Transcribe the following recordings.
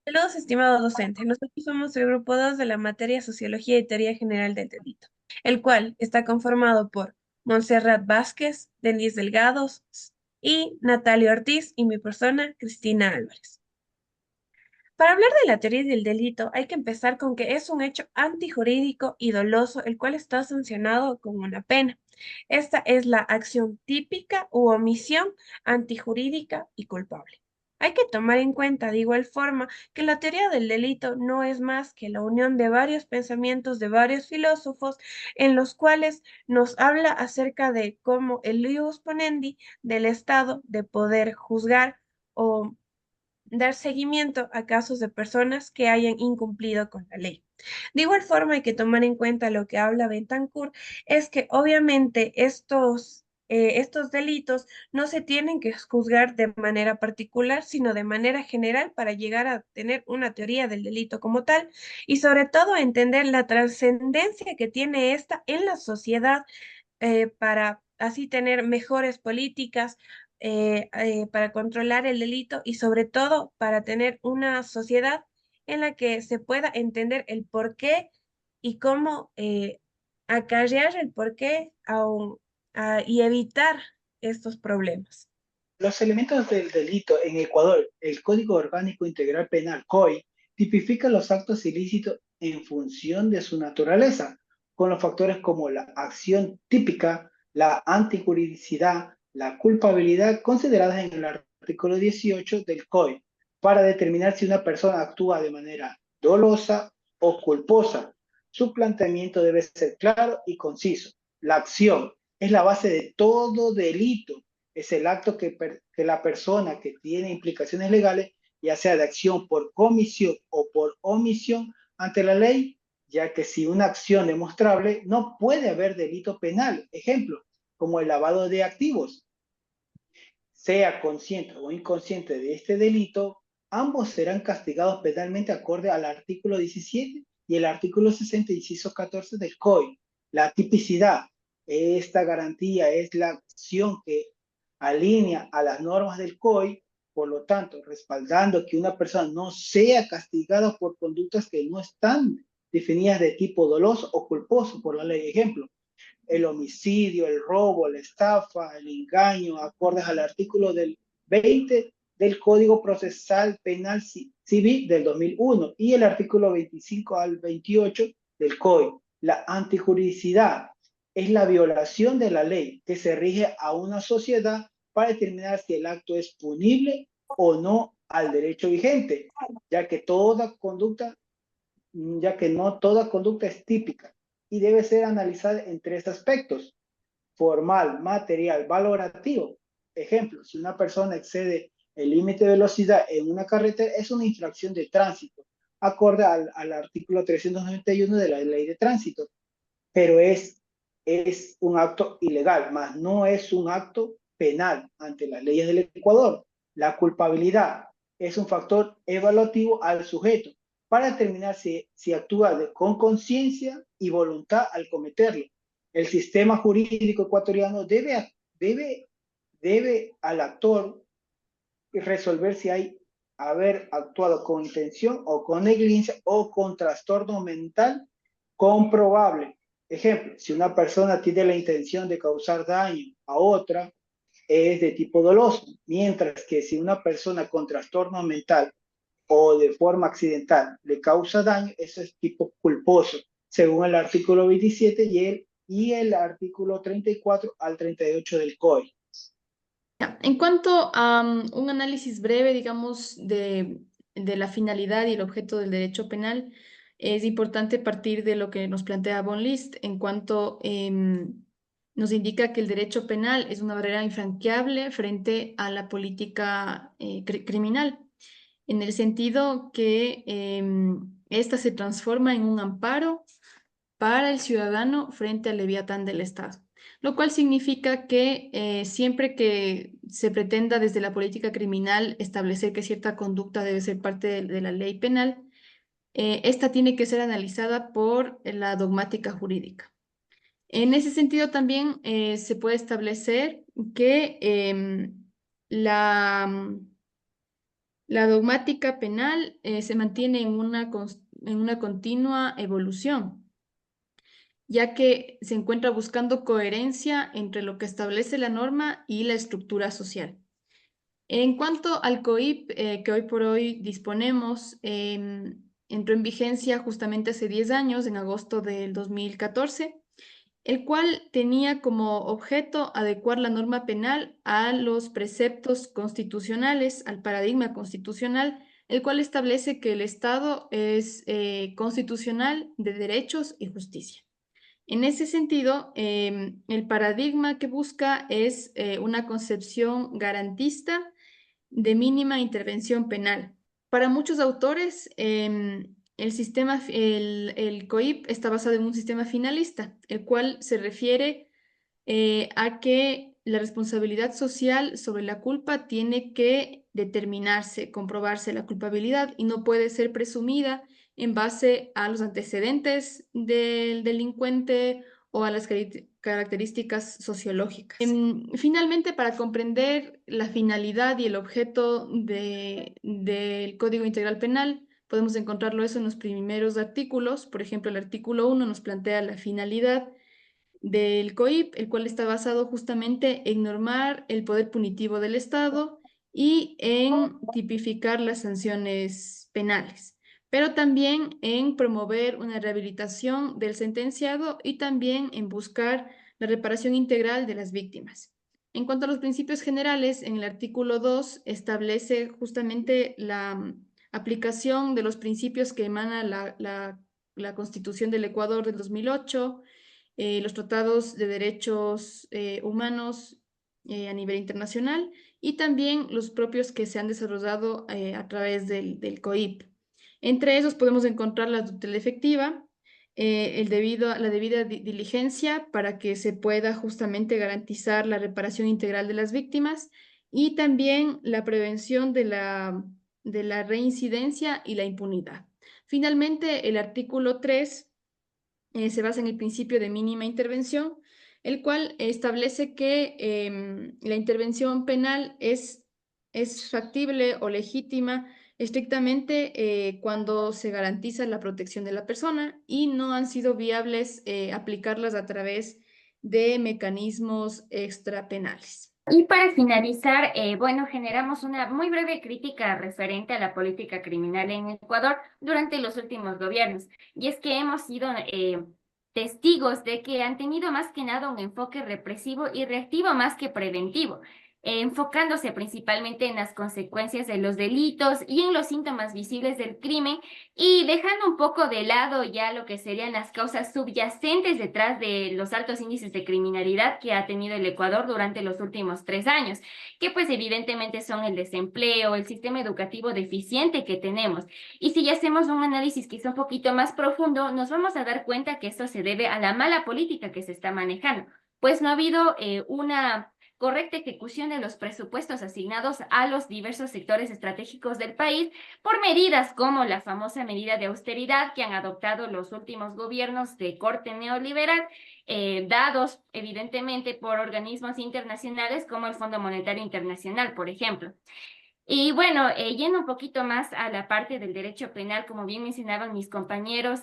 Saludos, estimado docente. Nosotros somos el grupo 2 de la materia Sociología y Teoría General del Delito, el cual está conformado por Montserrat Vázquez, Denise Delgados y Natalia Ortiz y mi persona, Cristina Álvarez. Para hablar de la teoría del delito, hay que empezar con que es un hecho antijurídico y doloso, el cual está sancionado con una pena. Esta es la acción típica u omisión antijurídica y culpable. Hay que tomar en cuenta de igual forma que la teoría del delito no es más que la unión de varios pensamientos de varios filósofos en los cuales nos habla acerca de cómo el ius ponendi del Estado de poder juzgar o dar seguimiento a casos de personas que hayan incumplido con la ley. De igual forma, hay que tomar en cuenta lo que habla Bentancur, es que obviamente estos delitos no se tienen que juzgar de manera particular, sino de manera general para llegar a tener una teoría del delito como tal y sobre todo entender la trascendencia que tiene esta en la sociedad para así tener mejores políticas para controlar el delito y sobre todo para tener una sociedad en la que se pueda entender el porqué y cómo acarrear el porqué y evitar estos problemas. Los elementos del delito en Ecuador, el Código Orgánico Integral Penal, COI, tipifica los actos ilícitos en función de su naturaleza, con los factores como la acción típica, la antijuridicidad, la culpabilidad, consideradas en el artículo 18 del COI, para determinar si una persona actúa de manera dolosa o culposa. Su planteamiento debe ser claro y conciso. La acción es la base de todo delito, es el acto que la persona que tiene implicaciones legales, ya sea de acción por comisión o por omisión ante la ley, ya que si una acción demostrable no puede haber delito penal. Ejemplo, como el lavado de activos. Sea consciente o inconsciente de este delito, ambos serán castigados penalmente acorde al artículo 17 y el artículo 60, inciso 14 del COI. La tipicidad, esta garantía es la acción que alinea a las normas del COI, por lo tanto, respaldando que una persona no sea castigada por conductas que no están definidas de tipo doloso o culposo por la ley. Ejemplo, el homicidio, el robo, la estafa, el engaño, acordes al artículo del 20 del Código Procesal Penal Civil del 2001 y el artículo 25 al 28 del COI. La antijuridicidad es la violación de la ley que se rige a una sociedad para determinar si el acto es punible o no al derecho vigente, ya que toda conducta ya que no toda conducta es típica y debe ser analizada en tres aspectos: formal, material, valorativo. Ejemplo, si una persona excede el límite de velocidad en una carretera, es una infracción de tránsito, acorde al artículo 391 de la ley de tránsito, pero es un acto ilegal, más no es un acto penal ante las leyes del Ecuador. La culpabilidad es un factor evaluativo al sujeto para determinar si actúa con conciencia y voluntad al cometerlo. El sistema jurídico ecuatoriano debe al actor resolver si hay haber actuado con intención o con negligencia o con trastorno mental comprobable. Ejemplo, si una persona tiene la intención de causar daño a otra, es de tipo doloso, mientras que si una persona con trastorno mental o de forma accidental le causa daño, eso es tipo culposo, según el artículo 27 y el artículo 34 al 38 del COI. Ya, en cuanto a un análisis breve, digamos, de la finalidad y el objeto del derecho penal, es importante partir de lo que nos plantea von List en cuanto nos indica que el derecho penal es una barrera infranqueable frente a la política criminal, en el sentido que ésta se transforma en un amparo para el ciudadano frente al leviatán del Estado, lo cual significa que siempre que se pretenda desde la política criminal establecer que cierta conducta debe ser parte de la ley penal, esta tiene que ser analizada por la dogmática jurídica. En ese sentido también se puede establecer que la La dogmática penal se mantiene en una continua evolución, ya que se encuentra buscando coherencia entre lo que establece la norma y la estructura social. En cuanto al COIP, que hoy por hoy disponemos, entró en vigencia justamente hace 10 años, en agosto del 2014, el cual tenía como objeto adecuar la norma penal a los preceptos constitucionales, al paradigma constitucional, el cual establece que el Estado es constitucional de derechos y justicia. En ese sentido, el paradigma que busca es una concepción garantista de mínima intervención penal. Para muchos autores, el COIP está basado en un sistema finalista, el cual se refiere a que la responsabilidad social sobre la culpa tiene que determinarse, comprobarse la culpabilidad y no puede ser presumida en base a los antecedentes del delincuente o a las características sociológicas. Finalmente, para comprender la finalidad y el objeto del Código Integral Penal, podemos encontrarlo eso en los primeros artículos. Por ejemplo, el artículo 1 nos plantea la finalidad del COIP, el cual está basado justamente en normar el poder punitivo del Estado y en tipificar las sanciones penales, pero también en promover una rehabilitación del sentenciado y también en buscar la reparación integral de las víctimas. En cuanto a los principios generales, en el artículo 2 establece justamente la aplicación de los principios que emana la Constitución del Ecuador del 2008, los tratados de derechos humanos a nivel internacional y también los propios que se han desarrollado a través del COIP. Entre esos podemos encontrar la tutela efectiva, la debida diligencia para que se pueda justamente garantizar la reparación integral de las víctimas y también la prevención de la reincidencia y la impunidad. Finalmente, el artículo 3 se basa en el principio de mínima intervención, el cual establece que la intervención penal es factible o legítima estrictamente cuando se garantiza la protección de la persona y no han sido viables aplicarlas a través de mecanismos extrapenales. Y para finalizar, bueno, generamos una muy breve crítica referente a la política criminal en Ecuador durante los últimos gobiernos. Y es que hemos sido testigos de que han tenido más que nada un enfoque represivo y reactivo más que preventivo, enfocándose principalmente en las consecuencias de los delitos y en los síntomas visibles del crimen y dejando un poco de lado ya lo que serían las causas subyacentes detrás de los altos índices de criminalidad que ha tenido el Ecuador durante los últimos 3 años, que pues evidentemente son el desempleo, el sistema educativo deficiente que tenemos. Y si ya hacemos un análisis quizá un poquito más profundo, nos vamos a dar cuenta que esto se debe a la mala política que se está manejando, pues no ha habido una correcta ejecución de los presupuestos asignados a los diversos sectores estratégicos del país por medidas como la famosa medida de austeridad que han adoptado los últimos gobiernos de corte neoliberal, dados evidentemente por organismos internacionales como el Fondo Monetario Internacional, por ejemplo. Y bueno, yendo un poquito más a la parte del derecho penal, como bien mencionaban mis compañeros,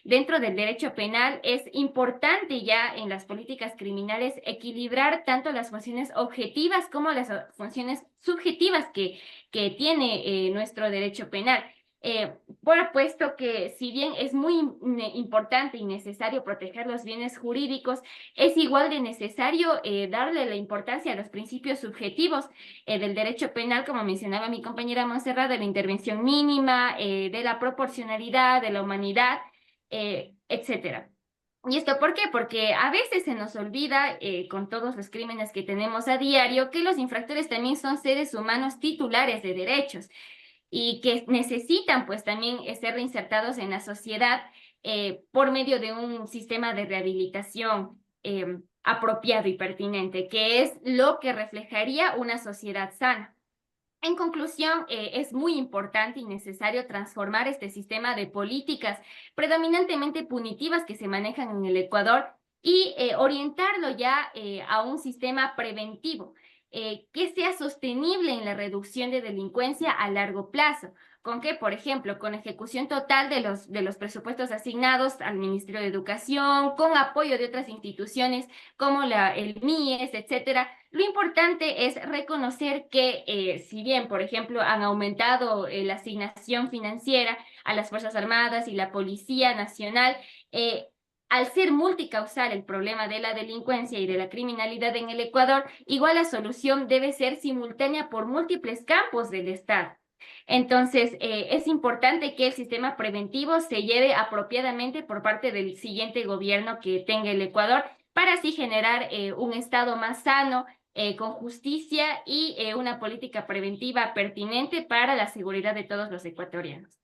dentro del derecho penal es importante ya en las políticas criminales equilibrar tanto las funciones objetivas como las funciones subjetivas que tiene nuestro derecho penal. Por puesto que si bien es muy importante y necesario proteger los bienes jurídicos, es igual de necesario darle la importancia a los principios subjetivos del derecho penal, como mencionaba mi compañera Montserrat, de la intervención mínima, de la proporcionalidad, de la humanidad, etcétera. ¿Y esto por qué? Porque a veces se nos olvida, con todos los crímenes que tenemos a diario, que los infractores también son seres humanos titulares de derechos y que necesitan pues también ser reinsertados en la sociedad por medio de un sistema de rehabilitación apropiado y pertinente, que es lo que reflejaría una sociedad sana. En conclusión, es muy importante y necesario transformar este sistema de políticas predominantemente punitivas que se manejan en el Ecuador y orientarlo ya a un sistema preventivo, que sea sostenible en la reducción de delincuencia a largo plazo. ¿Con qué? Por ejemplo, con ejecución total de los presupuestos asignados al Ministerio de Educación, con apoyo de otras instituciones como el MIES, etcétera. Lo importante es reconocer que si bien, por ejemplo, han aumentado la asignación financiera a las Fuerzas Armadas y la Policía Nacional, al ser multicausal el problema de la delincuencia y de la criminalidad en el Ecuador, igual la solución debe ser simultánea por múltiples campos del Estado. Entonces, es importante que el sistema preventivo se lleve apropiadamente por parte del siguiente gobierno que tenga el Ecuador para así generar un Estado más sano, con justicia y una política preventiva pertinente para la seguridad de todos los ecuatorianos.